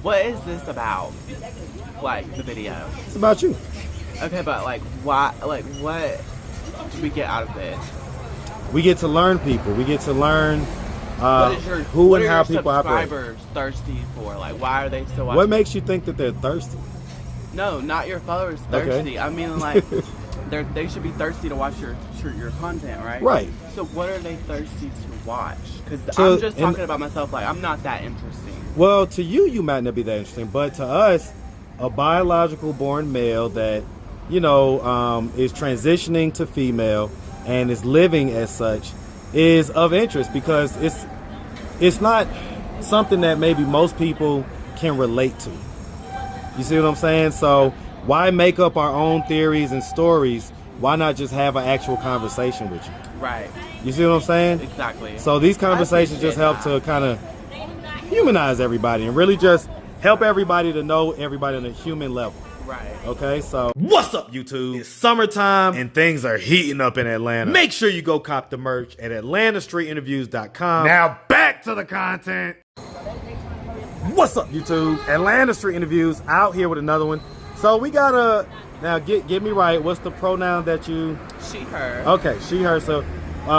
what is this about? Like, the video. It's about you. Okay, but like, why? Like, what do we get out of this? We get to learn people. We get to learn What is who and how people operate. subscribers thirsty for? Like, why are they still watching? What makes you think that they're thirsty? No, not your followers thirsty. Okay. I mean, like, they should be thirsty to watch your content, right? Right. So what are they thirsty to watch? Because So, I'm just talking about myself. Like, I'm not that interesting. Well, to you, you might not be that interesting, but to us, a biological born male that, you know, is transitioning to female and is living as such is of interest because it's not something that maybe most people can relate to. You see what I'm saying? So why make up our own theories and stories? Why not just have an actual conversation with you? Right. You see what I'm saying? Exactly. So these conversations just help to kind of humanize everybody and really just help everybody to know everybody on a human level. Right. Okay, so what's up, YouTube? It's summertime and things are heating up in Atlanta. Make sure you go cop the merch at AtlantaStreetInterviews.com. Now back to the content. What's up, YouTube? Atlanta Street Interviews out here with another one. So we got now get me right. What's the pronoun that you? She, her. Okay, she, her. So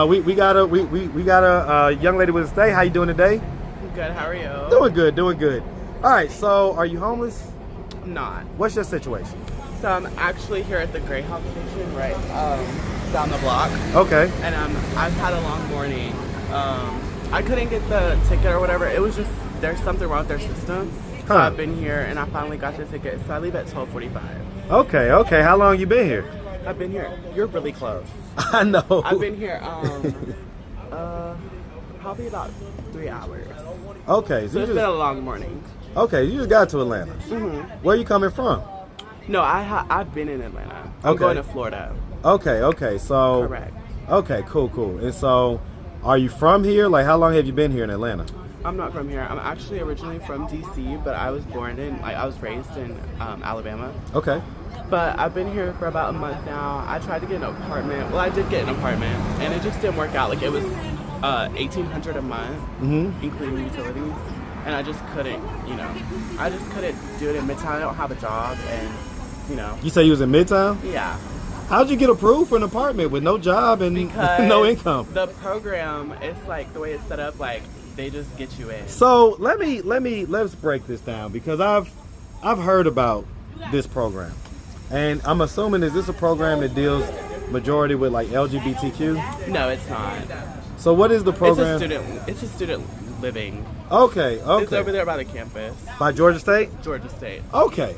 we got a young lady with us today. How you doing today? Good. How are you? Doing good, doing good. All right. So are you homeless? Not. What's your situation? So I'm actually here at the Greyhound station, right down the block. Okay. And I've had a long morning. I couldn't get the ticket or whatever. It was just there's something wrong with their system. So I've been here and I finally got the ticket. So I leave at 12:45. Okay. Okay. How long you been here? I've been here. You're really close. I know. I've been here probably about 3 hours. Okay. So it's been a long morning. Okay. You just got to Atlanta. Mm-hmm. Where are you coming from? No, I've been in Atlanta. I'm going to Florida. Okay. Okay. So. Correct. Okay. Cool. Cool. And so, are you from here? Like, how long have you been here in Atlanta? I'm not from here. I'm actually originally from DC, but I was raised in Alabama. Okay. But I've been here for about a month now. I tried to get an apartment. Well, I did get an apartment, and it just didn't work out. Like, it was $1,800 a month, including utilities, and I just couldn't, I just couldn't do it in Midtown. I don't have a job, and, You say you was in Midtown? Yeah. How'd you get approved for an apartment with no job and no income? The program, it's like the way it's set up, like, they just get you in. So let's break this down because I've heard about this program, and I'm assuming is this a program that deals majority with like LGBTQ? No, it's not. So what is the program? It's a student living. Okay. It's over there by the campus. By Georgia State? Georgia State. Okay.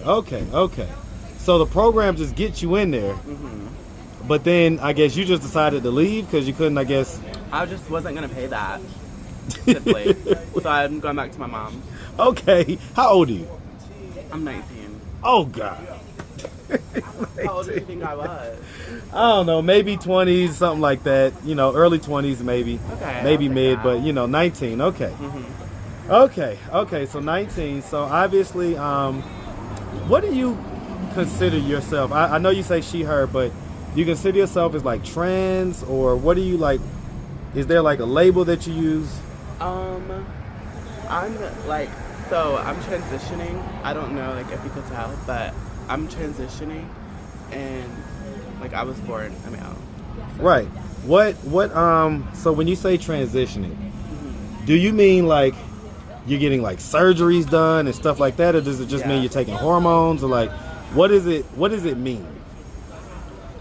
So the program just gets you in there, but then I guess you just decided to leave because you couldn't. I guess I just wasn't gonna pay that. Simply. So I'm going back to my mom. Okay. How old are you? I'm 19. Oh God. How old do you think I was? I don't know, maybe 20s, something like that. Early 20s maybe. Okay. Maybe mid, but 19. Okay. Okay. So 19. So obviously, what do you consider yourself? I know you say she, her, but do you consider yourself as like trans, or what do you like? Is there like a label that you use? I'm transitioning. I don't know, like, if you could tell, but I'm transitioning, and like I was born a male. So. Right. What? So when you say transitioning, do you mean like you're getting like surgeries done and stuff like that, or does it just mean you're taking hormones, or like what is it? What does it mean?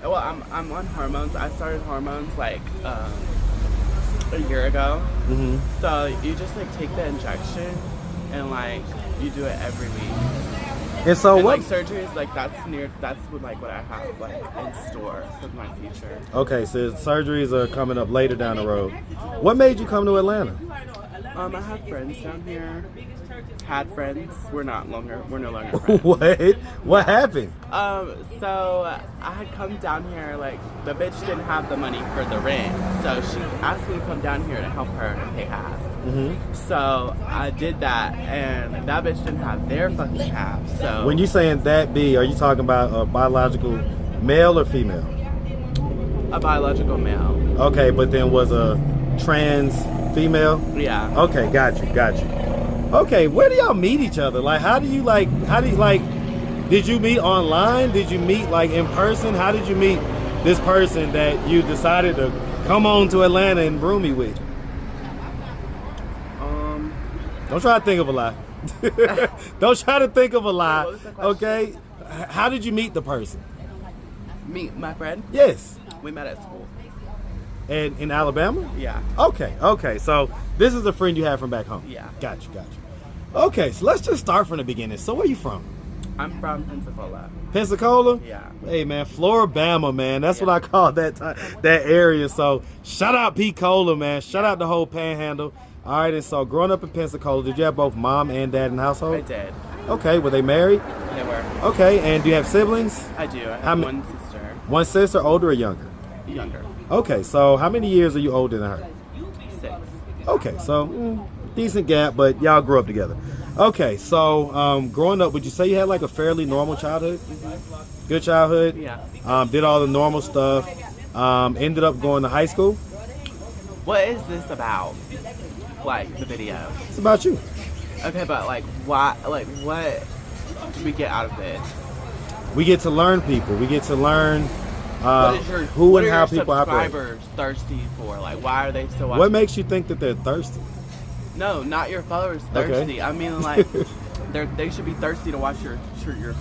Well, I'm on hormones. I started hormones like a year ago. So you just like take the injection and like you do it every week. And so what? Like surgeries, like that's what like what I have like in store for my future. Okay, so surgeries are coming up later down the road. What made you come to Atlanta? I have friends down here. Had friends. We're no longer friends. What happened? So I had come down here, like, the bitch didn't have the money for the rent, so she asked me to come down here to help her to pay half. So I did that, and that bitch didn't have their fucking half. So when you saying that B, are you talking about a biological male or female? A biological male. Okay, but then was a trans female? Yeah. Okay, got you. Okay, where do y'all meet each other? Like, how do you like? Did you meet online? Did you meet like in person? How did you meet this person that you decided to come on to Atlanta and brew me with? Don't try to think of a lie. Don't try to think of a lie. What was the question? Okay, how did you meet the person? Meet my friend? Yes, We met at school. and in Alabama. Yeah. Okay. So this is a friend you have from back home. Yeah. Got you. Okay, so let's just start from the beginning. So where you from? I'm from Pensacola. Pensacola? Yeah. Hey man, Floribama, man. That's what I call that area. So shout out Pete Cola, man. Shout out the whole Panhandle. All right, and so growing up in Pensacola, did you have both mom and dad in the household? I did. Okay, were they married? They were. Okay, and do you have siblings? I do. I How have many- one sister. One sister, older or younger? Younger. Okay, so how many years are you older than her? 6. Okay, so decent gap, but y'all grew up together. Okay, so growing up, would you say you had like a fairly normal childhood? Good childhood? Yeah. Did all the normal stuff. Ended up going to high school. What is this about? Like the video. It's about you. Okay, but like why? Like what do we get out of this? We get to learn people. We get to learn What is your, who what and are how your people operate. subscribers thirsty for? Like why are they still watching? What makes you think that they're thirsty? No, not your followers Okay. thirsty. I mean like they should be thirsty to watch your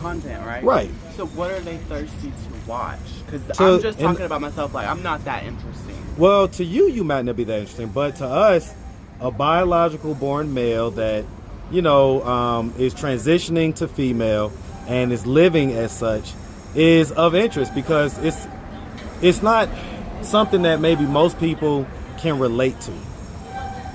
content, right? Right. So what are they thirsty to watch? Because So, I'm just and- talking about myself. Like I'm not that interesting. Well, to you, you might not be that interesting, but to us, a biological born male that, is transitioning to female and is living as such is of interest because it's not something that maybe most people can relate to.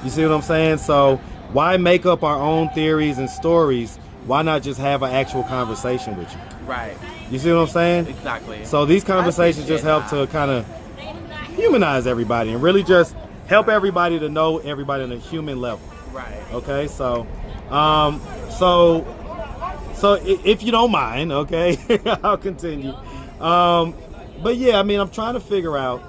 You see what I'm saying? So why make up our own theories and stories? Why not just have an actual conversation with you? Right. You see what I'm saying? Exactly. So these conversations just help to kind of humanize everybody and really just help everybody to know everybody on a human level. Right. Okay, so if you don't mind, okay, I'll continue. But yeah, I mean, I'm trying to figure out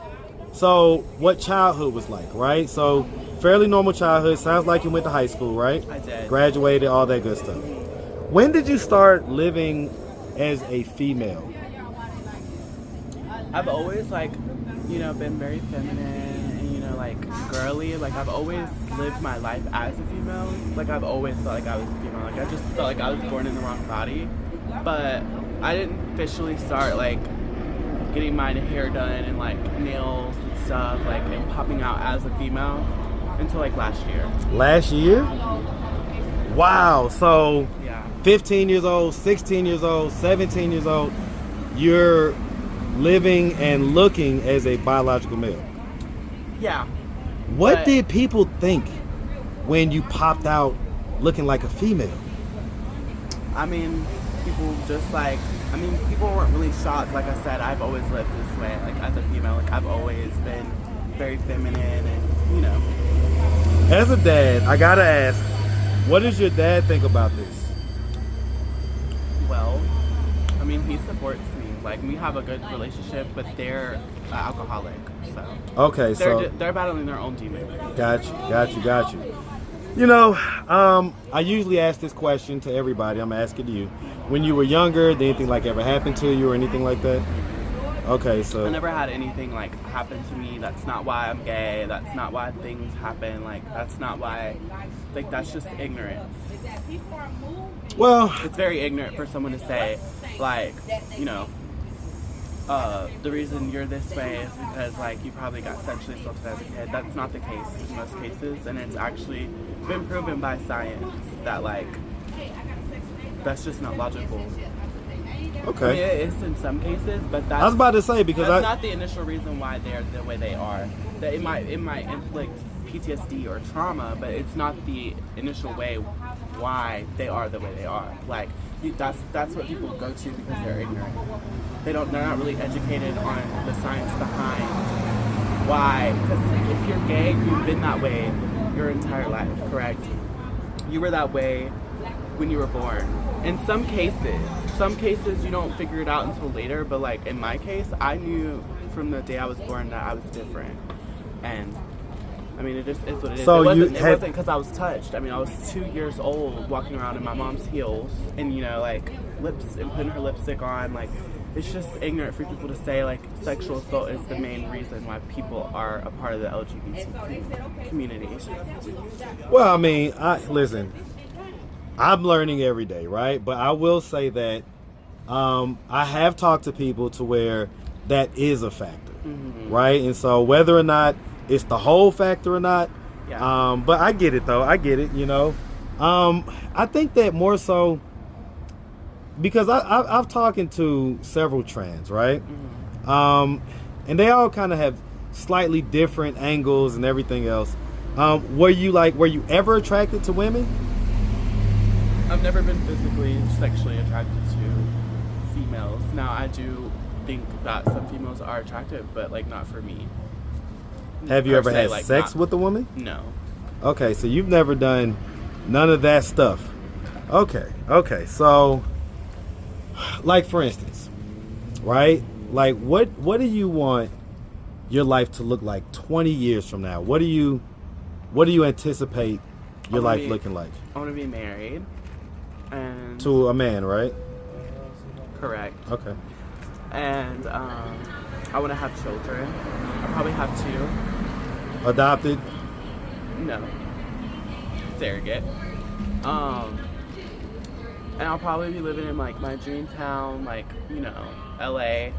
so what childhood was like, right? So fairly normal childhood. Sounds like you went to high school, right? I did. Graduated, all that good stuff. When did you start living as a female? I've always been very feminine and like girly. Like I've always lived my life as a female. Like I've always felt like I was a female. Like I just felt like I was born in the wrong body. But I didn't officially start like getting my hair done and like nails and stuff like and popping out as a female until like last year. Last year? Wow. So Yeah. 15 years old, 16 years old, 17 years old, you're living and looking as a biological male. Yeah. What But- did people think when you popped out looking like a female? I mean, people weren't really shocked. Like I said, I've always lived this way, like as a female. Like I've always been very feminine and, As a dad, I gotta ask, what does your dad think about this? well, I mean, he supports me. Like we have a good relationship, but they're an alcoholic, so Okay, so they're battling their own demons. got you. I usually ask this question to everybody. I'm asking you. When you were younger, did anything like ever happen to you or anything like that? Okay, so I never had anything like happen to me. That's not why I'm gay. That's not why things happen. Like that's not why. Like that's just ignorance. well, It's very ignorant for someone to say, like, the reason you're this way is because like you probably got sexually assaulted as a kid. That's not the case in most cases, and it's actually been proven by science that like that's just not logical. I mean, okay. it is in some cases, but I was about to say because that's not the initial reason why they're the way they are. That it might inflict PTSD or trauma, but it's not the initial way why they are the way they are. Like that's what people go to because they're ignorant. They're not really educated on the science behind why. Because if you're gay, you've been that way your entire life, correct? You were that way when you were born. In some cases you don't figure it out until later, but like in my case, I knew from the day I was born that I was different. And I mean, it just is what it is. So it wasn't because I was touched. I mean, I was 2 years old walking around in my mom's heels and, you know, like, lips and putting her lipstick on. Like, it's just ignorant for people to say, like, sexual assault is the main reason why people are a part of the LGBT community. Well, I mean, listen, I'm learning every day, right? But I will say that I have talked to people to where that is a factor, right? And so whether or not it's the whole factor or not, but I get it, though. I get it, you know. I think that more so because I've talking to several trans, right? And they all kind of have slightly different angles and everything else. Were you ever attracted to women? I've never been physically, sexually attracted to females. Now, I do think that some females are attractive, but, like, not for me. Have you ever had sex with a woman? No. Okay, so you've never done none of that stuff. Okay. So, like, for instance, right? Like, what do you want your life to look like 20 years from now? What do you anticipate your life looking like? I want to be married. And to a man, right? Correct. Okay. And I want to have children. I probably have 2. Adopted? No. Surrogate. And I'll probably be living in, like, my dream town, like, you know, LA.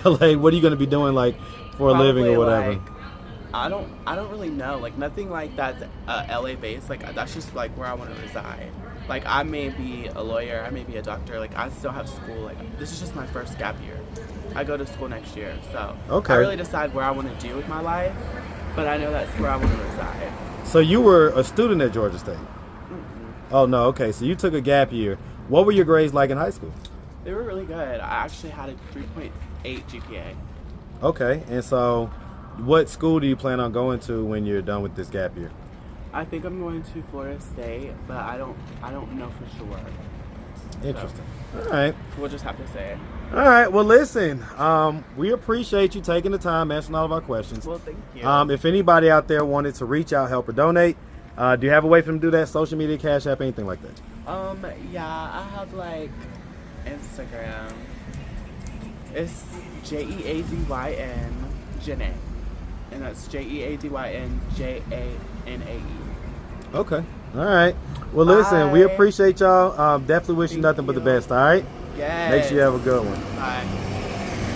LA, what are you going to be doing, like, for a living or whatever? Like, I don't really know. Like, nothing like that's LA based. Like, that's just, like, where I want to reside. Like, I may be a lawyer, I may be a doctor. Like, I still have school. Like, this is just my first gap year. I go to school next year, so okay. I really decide where I want to do with my life, but I know that's where I want to reside. So you were a student at Georgia State? Oh, no, okay. So you took a gap year. What were your grades like in high school? They were really good. I actually had a 3.8 GPA. Okay, and so what school do you plan on going to when you're done with this gap year? I think I'm going to Florida State, but I don't know for sure. Interesting. So, all right. We'll just have to say it. All right. Well, listen, we appreciate you taking the time, answering all of our questions. Well, thank you. If anybody out there wanted to reach out, help, or donate, do you have a way for them to do that? Social media, Cash App, anything like that? Yeah, I have, like, Instagram. It's JEADYN Janae. And that's JEADYN JANAE. Okay. All right. Well, listen, we appreciate y'all. Definitely wish you nothing but the best, all right? Yes. Make sure you have a good one. Bye.